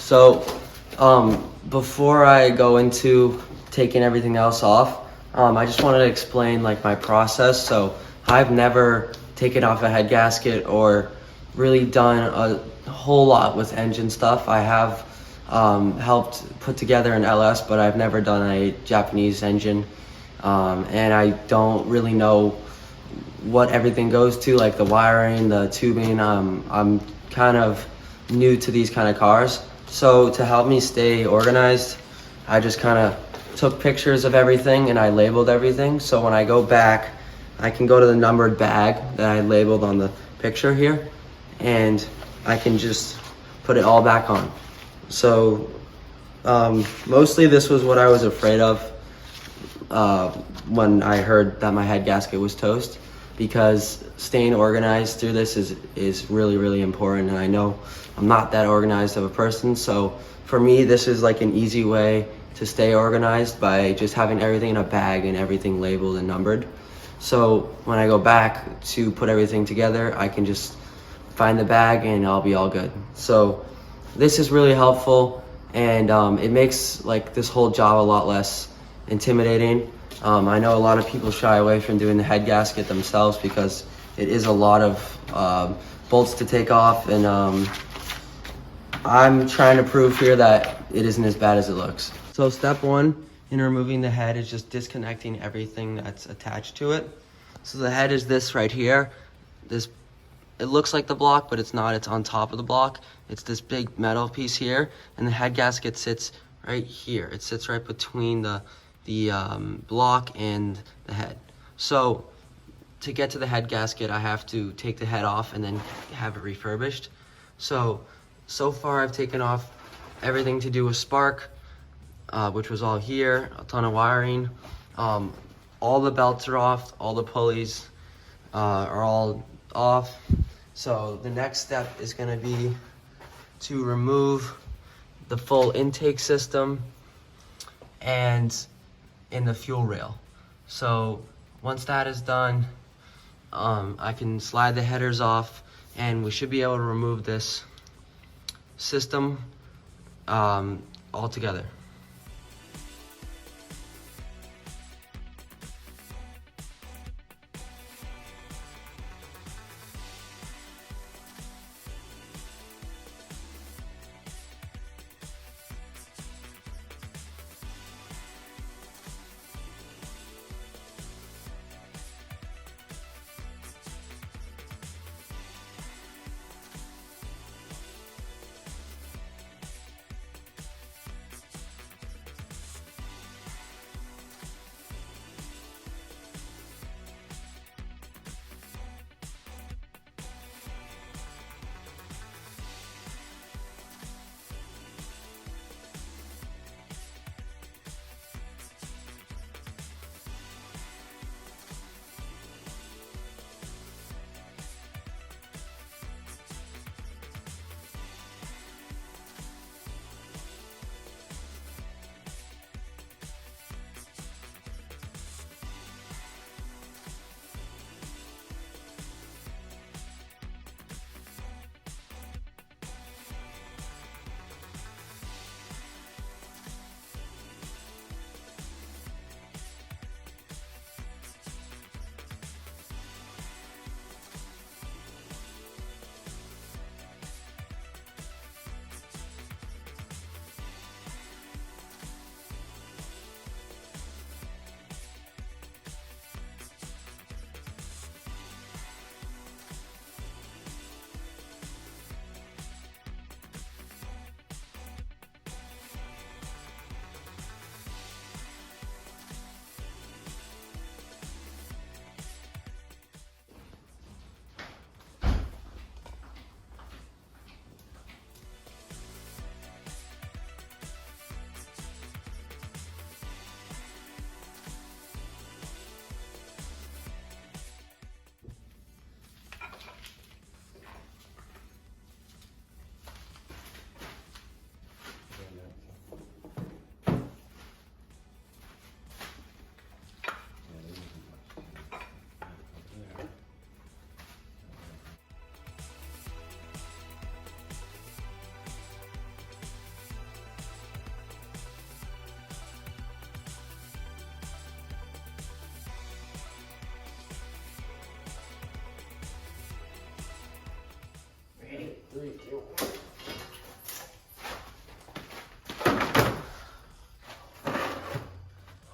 So, before I go into taking everything else off, I just wanted to explain like my process. So, I've never taken off a head gasket or really done a whole lot with engine stuff. I have helped put together an LS, but I've never done a Japanese engine, and I don't really know what everything goes to, like the wiring, the tubing. I'm kind of new to these kind of cars. So to help me stay organized, I just kind of took pictures of everything and I labeled everything. So when I go back, I can go to the numbered bag that I labeled on the picture here, and I can just put it all back on. So mostly this was what I was afraid of when I heard that my head gasket was toast, because staying organized through this is really, really important. And I know I'm not that organized of a person, so for me this is like an easy way to stay organized by just having everything in a bag and everything labeled and numbered. So when I go back to put everything together, I can just find the bag and I'll be all good. So this is really helpful, and it makes like this whole job a lot less intimidating. I know a lot of people shy away from doing the head gasket themselves because it is a lot of bolts to take off, and I'm trying to prove here that it isn't as bad as it looks. So step one in removing the head is just disconnecting everything that's attached to it. So the head is this right here. It looks like the block, but it's not. It's on top of the block. It's this big metal piece here, and the head gasket sits right here. It sits right between the block and the head. So to get to the head gasket, I have to take the head off and then have it refurbished. So far I've taken off everything to do with spark, which was all here, a ton of wiring. All the belts are off, all the pulleys are all off. So the next step is going to be to remove the full intake system and in the fuel rail. So once that is done, I can slide the headers off and we should be able to remove this system altogether.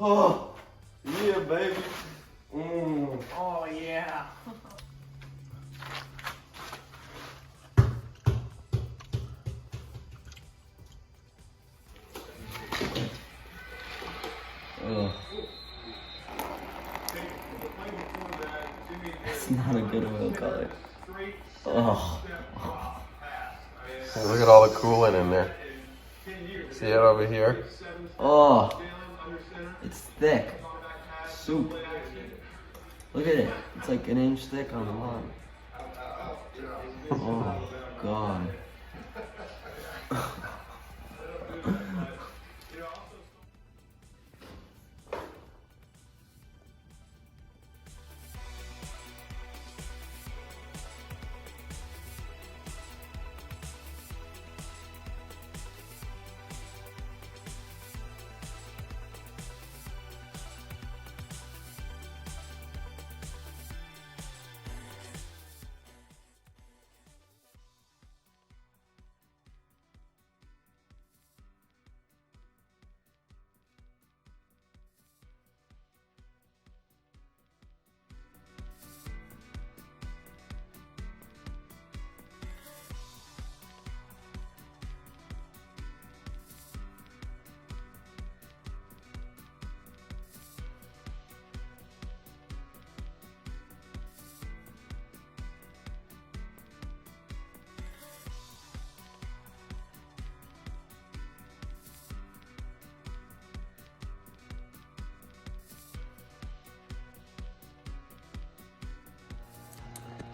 Oh, yeah, baby. Mm. Oh, yeah. Oh. It's not a good oil color. Oh. Hey, look at all the coolant in there. See it over here? Oh. It's thick. Soup. Look at it. It's like an inch thick on the bottom. Oh, God.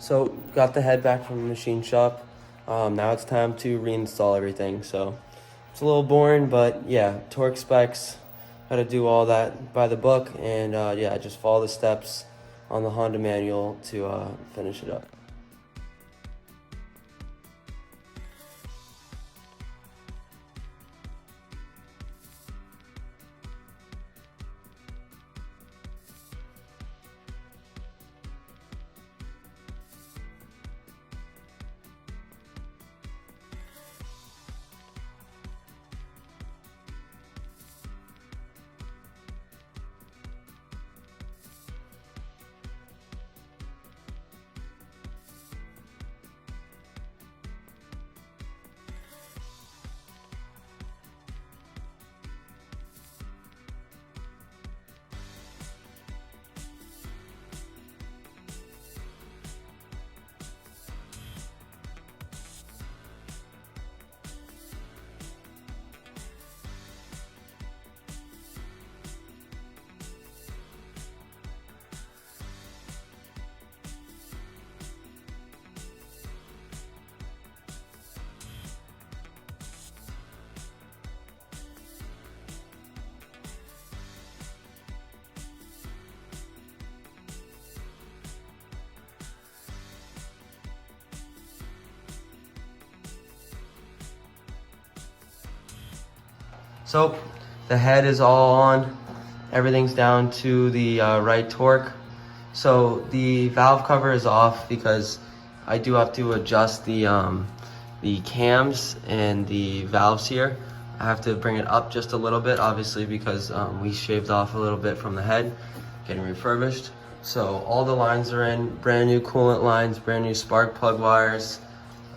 So got the head back from the machine shop. Now it's time to reinstall everything. So it's a little boring, but yeah, torque specs, how to do all that by the book, and yeah, just follow the steps on the Honda manual to finish it up. So the head is all on. Everything's down to the right torque. So the valve cover is off because I do have to adjust the cams and the valves here. I have to bring it up just a little bit, obviously, because we shaved off a little bit from the head, getting refurbished. So all the lines are in, brand new coolant lines, brand new spark plug wires,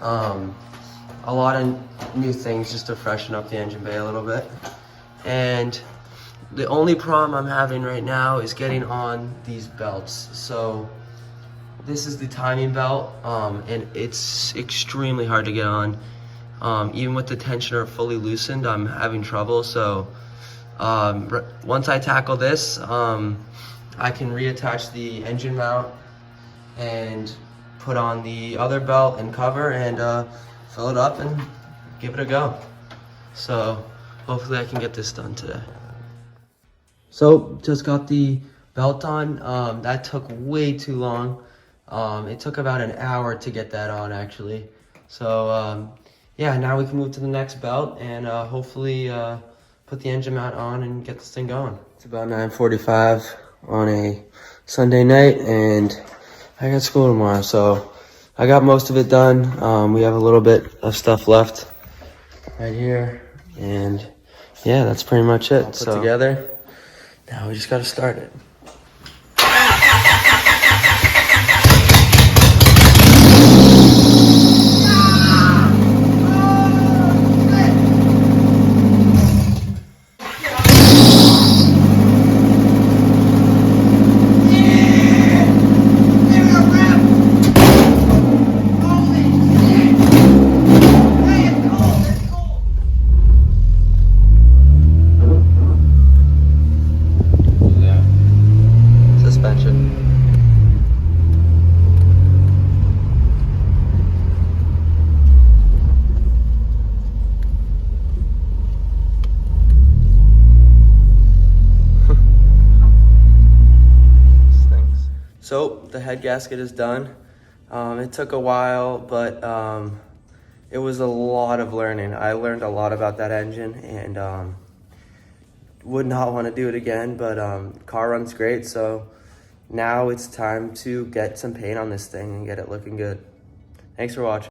a lot of new things just to freshen up the engine bay a little bit. And the only problem I'm having right now is getting on these belts. So this is the timing belt, and it's extremely hard to get on. Even with the tensioner fully loosened, I'm having trouble. So once I tackle this, I can reattach the engine mount and put on the other belt and cover and fill it up and give it a go. So hopefully I can get this done today. So just got the belt on. That took way too long. It took about an hour to get that on, actually. So yeah, now we can move to the next belt and hopefully put the engine mount on and get this thing going. It's about 9:45 on a Sunday night, and I got school tomorrow, so I got most of it done. We have a little bit of stuff left right here, and yeah, that's pretty much it. All put together. Now we just gotta start it. Suspension. Stinks. So the head gasket is done. It took a while, but it was a lot of learning. I learned a lot about that engine and would not want to do it again, but car runs great. So now it's time to get some paint on this thing and get it looking good. Thanks for watching.